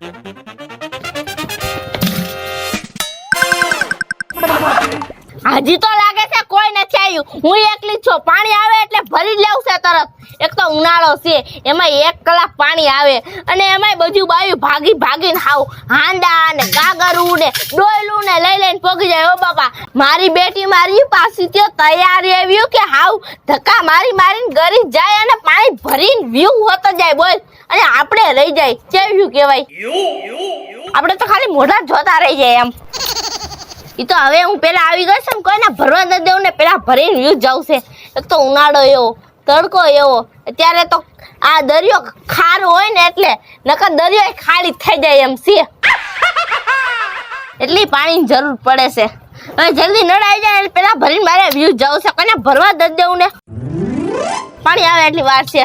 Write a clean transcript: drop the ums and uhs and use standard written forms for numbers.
હજી તો લાગે છે કોઈ નથી આવ્યું. હું એકલી જ છું. પાણી આવે એટલે ભરી લેવું છે તરત. એક તો ઉનાળો છે, એમાં 1 કલાક પાણી આવે અને એમાંય બધું બાયું ભાગી ભાગીને હાવ હાંડા ને ગાગરું ને ડોયલું ને લઈને પગી જાય. ઓ બાપા, મારી બેટી મારી પાછી તો તૈયાર આવ્યું કે હાવ ધક્કા મારીને ગરી જાય અને પાણી ભરીને વ્યૂ હોતો જાય. બોલ, અને આપણે રહી જાય. કેવું કહેવાય? આપણે તો ખાલી મોઢા જોતા રહી જાય એમ. ઈ તો હવે હું પેલા આવી ગઈ છે ને, કોઈને ભરવા ન દેવું ને પેલા ભરીને વ્યૂ જાવ છે. એક તો ઉનાળો એવો, તડકો એવો, અત્યારે તો આ દરિયો ખારો હોય ને એટલે નકર દરિયો ખાલી થઈ જાય એમ છે. એટલી પાણીની જરૂર પડે છે. હવે જલ્દી નળ આવી જાય એટલે પેલા ભરીને મારે વ્યૂ જાવ છે. કોઈને ભરવા ન દેવું ને પાણી આવે એટલી વાર છે.